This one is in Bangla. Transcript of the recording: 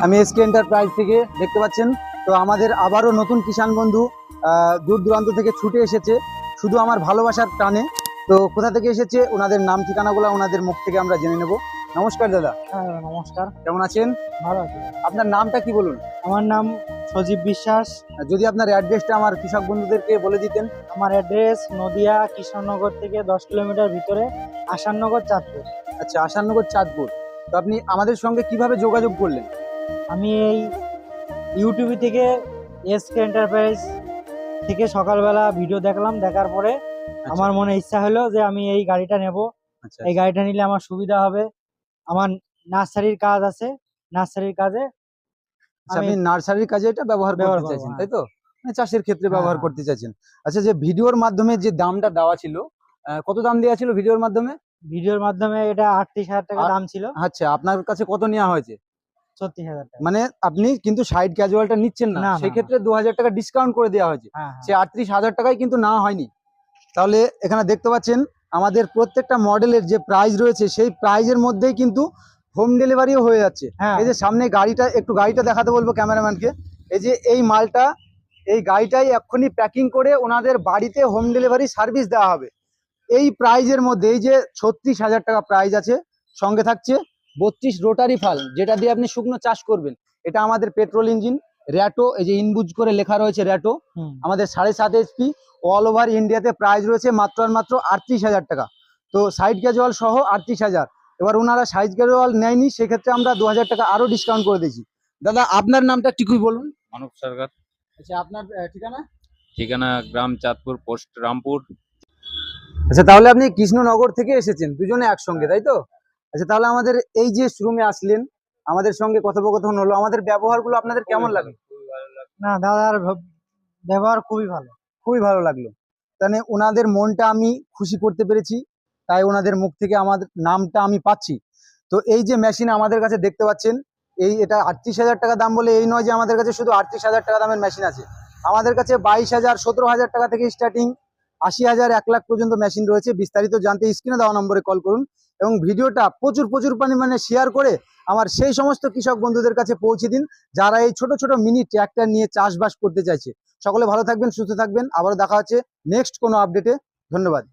আমি এসকে এন্টারপ্রাইজ থেকে দেখতে পাচ্ছেন। তো আমাদের আবারও নতুন কিষাণ বন্ধু দূর দূরান্ত থেকে ছুটে এসেছে শুধু আমার ভালোবাসার টানে। তো কোথা থেকে এসেছে ওনাদের নাম ঠিকানাগুলো ওনাদের মুখ থেকে আমরা জেনে নেব। নমস্কার দাদা। হ্যাঁ নমস্কার, কেমন আছেন? ভালো আছি। আপনার নামটা কি বলুন? আমার নাম সজীব বিশ্বাস। যদি আপনার অ্যাড্রেসটা আমার কৃষক বন্ধুদেরকে বলে দিতেন। আমার অ্যাড্রেস নদিয়া কৃষ্ণনগর থেকে 10 কিলোমিটার ভিতরে আসাননগর চাঁদপুর। আচ্ছা, আসাননগর চাঁদপুর। তো আপনি আমাদের সঙ্গে কিভাবে যোগাযোগ করলেন? আমি এই ইউটিউব থেকে এসকে এন্টারপ্রাইজ থেকে সকালবেলা ভিডিও দেখলাম, দেখার পরে আমার মনে ইচ্ছা হলো যে আমি এই গাড়িটা নেব। আচ্ছা, এই গাড়িটা নিলে আমার সুবিধা হবে। আমার নার্সারির কাজ আছে, নার্সারির কাজে আপনি নার্সারির কাজে এটা ব্যবহার করতে চাইছেন, তাই তো? মানে চাষের ক্ষেত্রে ব্যবহার করতে চাইছেন। আচ্ছা, যে ভিডিওর মাধ্যমে যে দামটা দেওয়া ছিল, কত দাম দেওয়া ছিল ভিডিওর মাধ্যমে? ভিডিওর মাধ্যমে এটা 38,000 টাকা দাম ছিল। আচ্ছা, আপনার কাছে কত নেওয়া হয়েছে? 36,000 টাকা। মানে আপনি কিন্তু সাইড ক্যাজুয়ালটা নিচ্ছেন না, না, সেই না, ক্ষেত্রে 2000 টাকা ডিসকাউন্ট করে দেওয়া হয়েছে। হ্যাঁ সে 38,000 টাকায় কিন্তু না হয়নি। তাহলে এখানে দেখতে পাচ্ছেন আমাদের প্রত্যেকটা মডেলের যে প্রাইস রয়েছে সেই প্রাইজের মধ্যেই কিন্তু হোম ডেলিভারিও হয়ে যাচ্ছে। হ্যাঁ। এই যে সামনে গাড়িটা দেখাতে বলবো ক্যামেরাম্যানকে। এই যে এই মালটা, এই গাড়িটাই এক্ষুনি প্যাকিং করে ওনাদের বাড়িতে হোম ডেলিভারি সার্ভিস দেওয়া হবে এই প্রাইজের মধ্যে। এই যে 36,000 টাকা প্রাইজ আছে, সঙ্গে থাকছে 32 রোটারি ফাল, যেটা দিয়ে আপনি শুকনো চাষ করবেন। এটা আমাদের পেট্রোল ইঞ্জিন র্যাটো, এই যে ইনবুজ করে লেখা রয়েছে র্যাটো, আমাদের 7.5 HP। অল ওভার ইন্ডিয়াতে প্রাইস রয়েছে মাত্র আর মাত্র 38,000 টাকা। তো সাইড ক্যাজুয়াল সহ 38,000। এবার ওনারা সাইড ক্যাজুয়াল নেয়নি, সেক্ষেত্রে আমরা 2000 টাকা আরো ডিসকাউন্ট করে দিয়েছি। দাদা, আপনার নামটা ঠিকই বলুন। মানব সরকার। আচ্ছা, আপনার ঠিকানা? ঠিকানা গ্রাম চাঁদপুর, পোস্ট রামপুর। আচ্ছা, তাহলে আপনি কৃষ্ণনগর থেকে এসেছেন দুজনে একসঙ্গে, তাই তো? আচ্ছা, তাহলে আমাদের এই যে শোরুমে আসলেন, আমাদের সঙ্গে কথোপকথন হলো, আমাদের ব্যবহারগুলো আপনাদের কেমন লাগে? না, দাদার ব্যবহার খুবই ভালো। খুবই ভালো লাগলো। তাহলে ওনাদের মনটা আমি খুশি করতে পেরেছি, তাই ওনাদের মুখ থেকে আমাদের নামটা আমি পাচ্ছি। তো এই যে মেশিন আমাদের কাছে দেখতে পাচ্ছেন, এটা 38,000 টাকা দাম বলে এই নয় যে আমাদের কাছে শুধু 38,000 টাকা দামের মেশিন আছে। আমাদের কাছে 22,000, 17,000 টাকা থেকে স্টার্টিং, 80,000, 1 লাখ পর্যন্ত মেশিন রয়েছে। বিস্তারিত জানতে স্ক্রিনে দেওয়া নম্বরে কল করুন এবং ভিডিওটা প্রচুর পরিমাণে শেয়ার করে আমার সেই সমস্ত কৃষক বন্ধুদের কাছে পৌঁছে দিন যারা এই ছোট ছোট মিনি ট্র্যাক্টর নিয়ে চাষবাস করতে চাইছে। সকলে ভালো থাকবেন, সুস্থ থাকবেন। আবারও দেখা হচ্ছে নেক্সট কোনো আপডেটে। ধন্যবাদ।